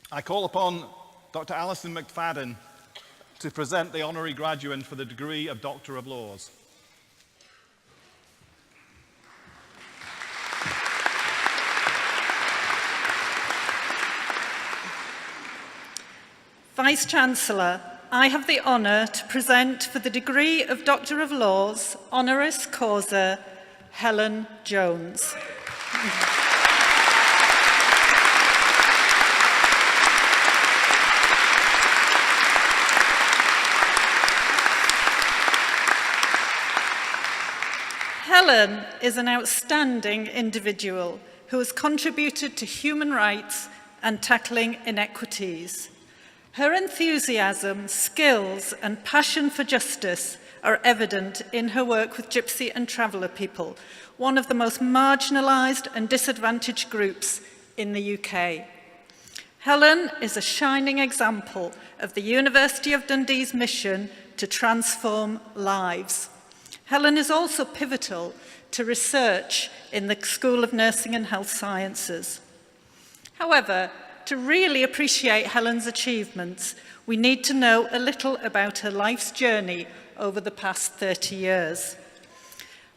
I call upon Dr. Alison McFadden to present the honorary graduate for the degree of Doctor of Laws. Vice-Chancellor, I have the honour to present for the degree of Doctor of Laws, honoris causa, Helen Jones. Helen is an outstanding individual who has contributed to human rights and tackling inequities. Her enthusiasm, skills, and passion for justice are evident in her work with Gypsy and Traveller people, one of the most marginalised and disadvantaged groups in the UK. Helen is a shining example of the University of Dundee's mission to transform lives. Helen is also pivotal to research in the School of Nursing and Health Sciences. However, to really appreciate Helen's achievements, we need to know a little about her life's journey over the past 30 years.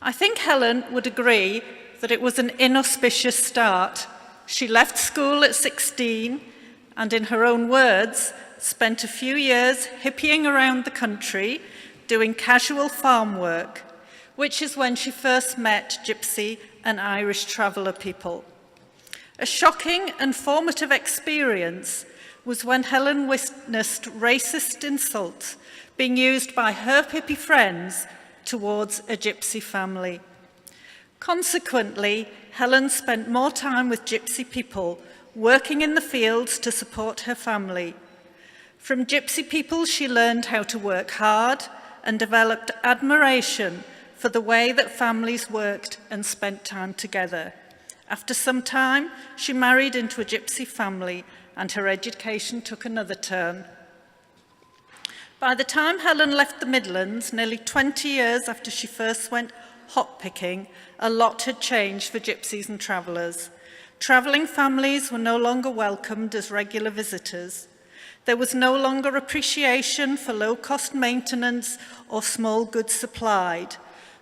I think Helen would agree that it was an inauspicious start. She left school at 16 and, in her own words, spent a few years hippieing around the country doing casual farm work, which is when she first met Gypsy and Irish Traveller people. A shocking and formative experience was when Helen witnessed racist insults being used by her hippie friends towards a Gypsy family. Consequently, Helen spent more time with Gypsy people, working in the fields to support her family. From Gypsy people, she learned how to work hard and developed admiration for the way that families worked and spent time together. After some time, she married into a Gypsy family and her education took another turn. By the time Helen left the Midlands, nearly 20 years after she first went hop picking, a lot had changed for Gypsies and travellers. Travelling families were no longer welcomed as regular visitors. There was no longer appreciation for low-cost maintenance or small goods supplied,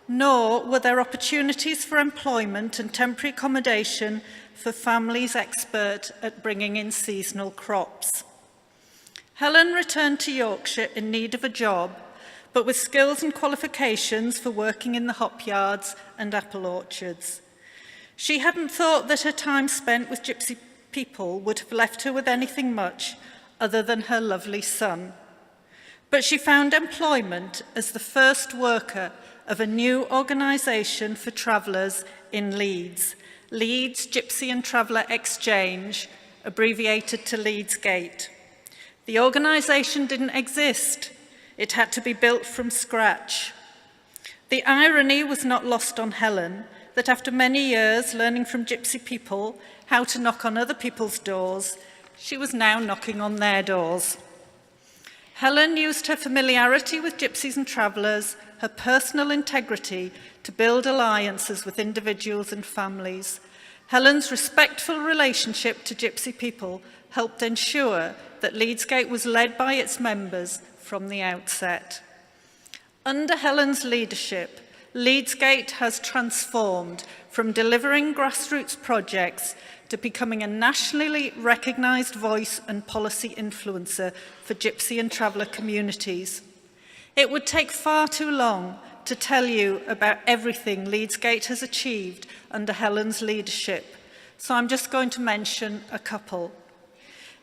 nor were there opportunities for employment and temporary accommodation for families expert at bringing in seasonal crops. Helen returned to Yorkshire in need of a job, but with skills and qualifications for working in the hop yards and apple orchards. She hadn't thought that her time spent with Gypsy people would have left her with anything much other than her lovely son. But she found employment as the first worker of a new organisation for travellers in Leeds, Leeds Gypsy and Traveller Exchange, abbreviated to Leeds GATE. The organisation didn't exist. It had to be built from scratch. The irony was not lost on Helen that after many years learning from Gypsy people how to knock on other people's doors, she was now knocking on their doors. Helen used her familiarity with Gypsies and travellers, her personal integrity, to build alliances with individuals and families. Helen's respectful relationship to Gypsy people helped ensure that Leeds GATE was led by its members from the outset. Under Helen's leadership, Leeds GATE has transformed from delivering grassroots projects to becoming a nationally recognised voice and policy influencer for Gypsy and Traveller communities. It would take far too long to tell you about everything Leeds GATE has achieved under Helen's leadership, so I'm just going to mention a couple.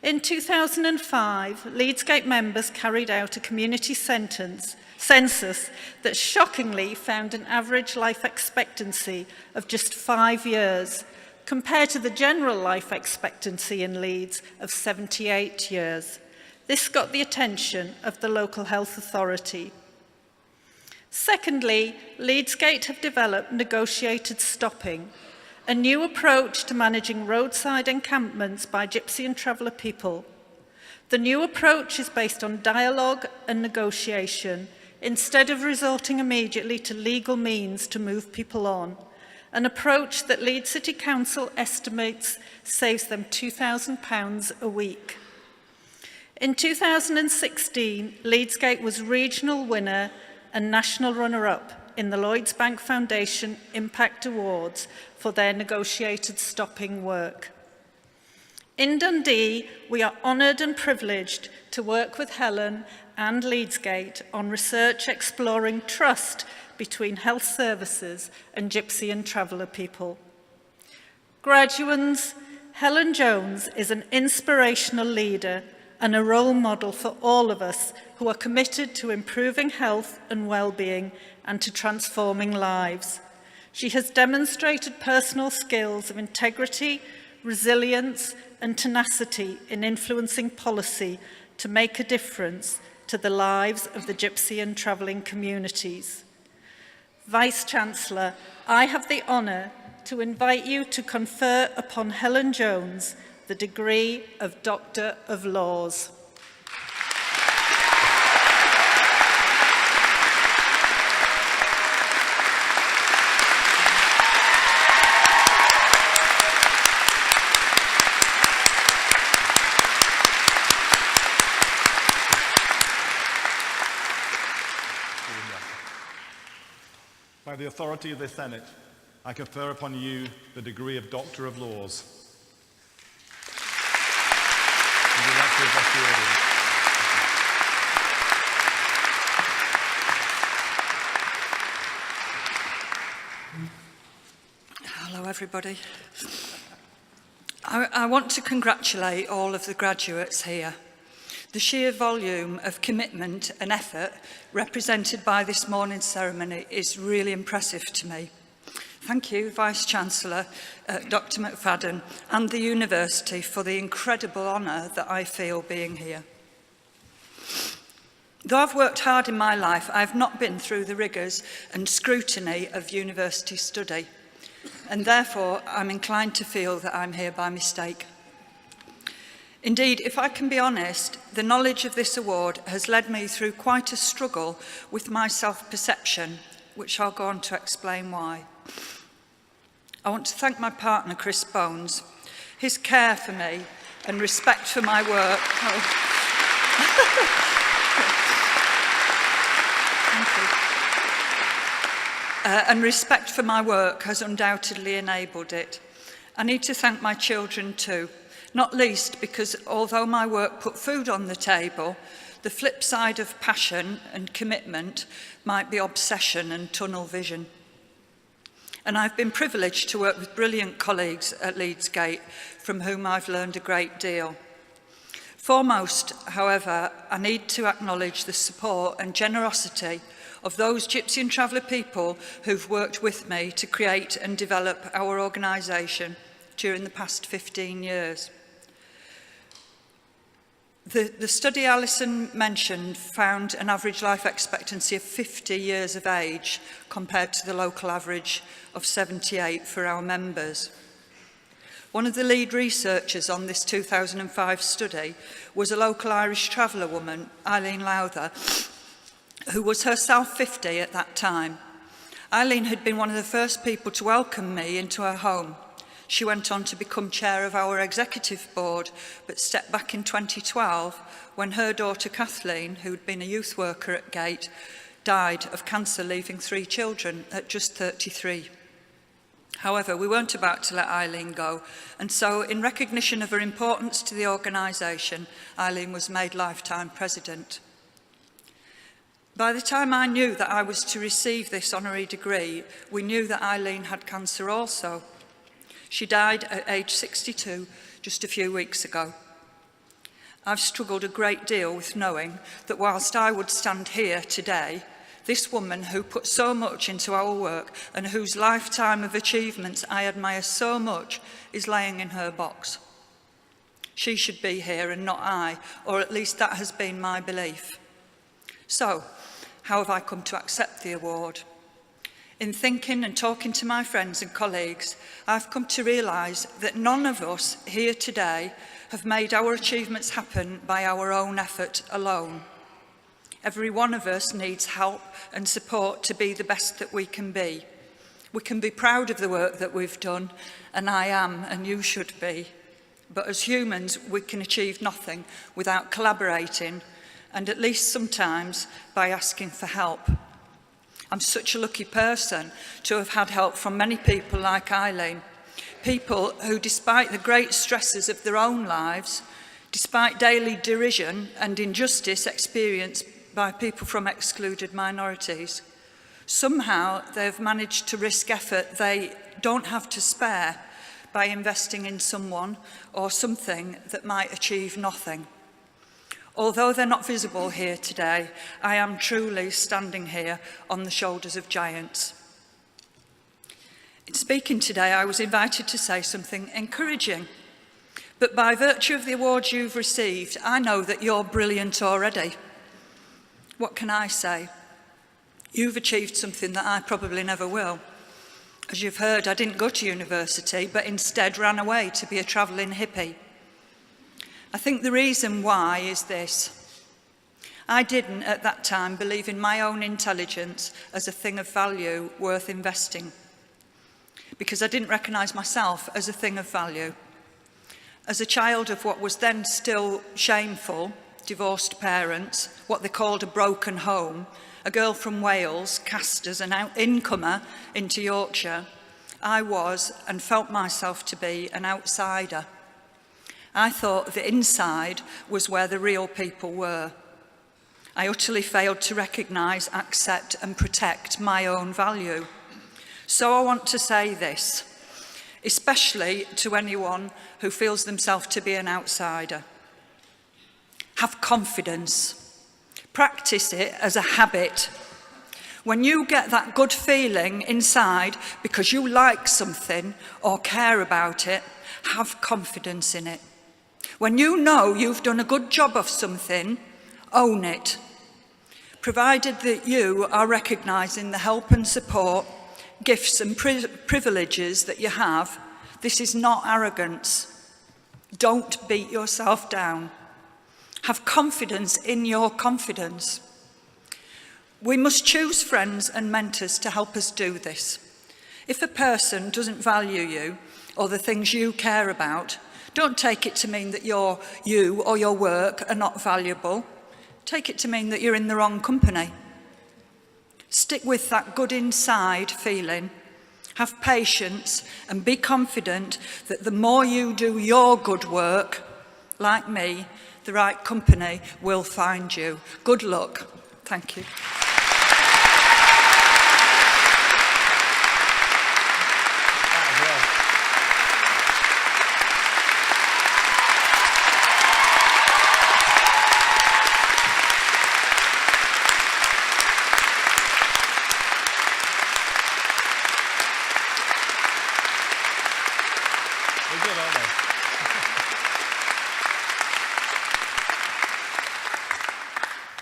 In 2005, Leeds GATE members carried out a community census that shockingly found an average life expectancy of just 5 years, compared to the general life expectancy in Leeds of 78 years. This got the attention of the local health authority. Secondly, Leeds GATE have developed negotiated stopping, a new approach to managing roadside encampments by Gypsy and Traveller people. The new approach is based on dialogue and negotiation, instead of resorting immediately to legal means to move people on, an approach that Leeds City Council estimates saves them £2,000 a week. In 2016, Leeds GATE was regional winner and national runner-up in the Lloyds Bank Foundation Impact Awards for their negotiated stopping work. In Dundee, we are honoured and privileged to work with Helen and Leeds GATE on research exploring trust between health services and Gypsy and Traveller people. Graduands, Helen Jones is an inspirational leader and a role model for all of us who are committed to improving health and well-being and to transforming lives. She has demonstrated personal skills of integrity, resilience, and tenacity in influencing policy to make a difference to the lives of the Gypsy and travelling communities. Vice-Chancellor, I have the honour to invite you to confer upon Helen Jones the degree of Doctor of Laws. By the authority of the Senate, I confer upon you the degree of Doctor of Laws. Hello, everybody. I want to congratulate all of the graduates here. The sheer volume of commitment and effort represented by this morning's ceremony is really impressive to me. Thank you, Vice-Chancellor Dr. McFadden and the University for the incredible honour that I feel being here. Though I've worked hard in my life, I've not been through the rigours and scrutiny of university study, and therefore I'm inclined to feel that I'm here by mistake. Indeed, if I can be honest, the knowledge of this award has led me through quite a struggle with my self-perception, which I'll go on to explain why. I want to thank my partner, Chris Bones. His care for me and respect for my work. And respect for my work has undoubtedly enabled it. I need to thank my children too, not least because although my work put food on the table, the flip side of passion and commitment might be obsession and tunnel vision. And I've been privileged to work with brilliant colleagues at Leeds GATE, from whom I've learned a great deal. Foremost, however, I need to acknowledge the support and generosity of those Gypsy and Traveller people who've worked with me to create and develop our organisation during the past 15 years. The study Alison mentioned found an average life expectancy of 50 years of age compared to the local average of 78 for our members. One of the lead researchers on this 2005 study was a local Irish traveller woman, Eileen Lowther, who was herself 50 at that time. Eileen had been one of the first people to welcome me into her home. She went on to become chair of our executive board, but stepped back in 2012 when her daughter Kathleen, who had been a youth worker at GATE, died of cancer, leaving 3 children at just 33. However, we weren't about to let Eileen go, and so in recognition of her importance to the organisation, Eileen was made lifetime president. By the time I knew that I was to receive this honorary degree, we knew that Eileen had cancer also. She died at age 62 just a few weeks ago. I've struggled a great deal with knowing that whilst I would stand here today, this woman who put so much into our work and whose lifetime of achievements I admire so much is laying in her box. She should be here and not I, or at least that has been my belief. So, how have I come to accept the award? In thinking and talking to my friends and colleagues, I've come to realise that none of us here today have made our achievements happen by our own effort alone. Every one of us needs help and support to be the best that we can be. We can be proud of the work that we've done, and I am, and you should be. But as humans, we can achieve nothing without collaborating, and at least sometimes by asking for help. I'm such a lucky person to have had help from many people like Eileen, people who, despite the great stresses of their own lives, despite daily derision and injustice experienced by people from excluded minorities, somehow they've managed to risk effort they don't have to spare by investing in someone or something that might achieve nothing. Although they're not visible here today, I am truly standing here on the shoulders of giants. In speaking today, I was invited to say something encouraging. But by virtue of the awards you've received, I know that you're brilliant already. What can I say? You've achieved something that I probably never will. As you've heard, I didn't go to university, but instead ran away to be a travelling hippie. I think the reason why is this. I didn't, at that time, believe in my own intelligence as a thing of value worth investing, because I didn't recognise myself as a thing of value. As a child of what was then still shameful, divorced parents, what they called a broken home, a girl from Wales cast as an incomer into Yorkshire, I was and felt myself to be an outsider. I thought the inside was where the real people were. I utterly failed to recognise, accept and protect my own value. So I want to say this, especially to anyone who feels themselves to be an outsider. Have confidence. Practice it as a habit. When you get that good feeling inside because you like something or care about it, have confidence in it. When you know you've done a good job of something, own it. Provided that you are recognising the help and support, gifts and privileges that you have, this is not arrogance. Don't beat yourself down. Have confidence in your confidence. We must choose friends and mentors to help us do this. If a person doesn't value you or the things you care about, don't take it to mean that you or your work are not valuable. Take it to mean that you're in the wrong company. Stick with that good inside feeling. Have patience and be confident that the more you do your good work, like me, the right company will find you. Good luck. Thank you.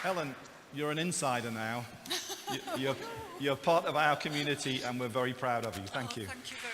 Helen, you're an insider now. You're part of our community and we're very proud of you. Thank you. Thank you very much.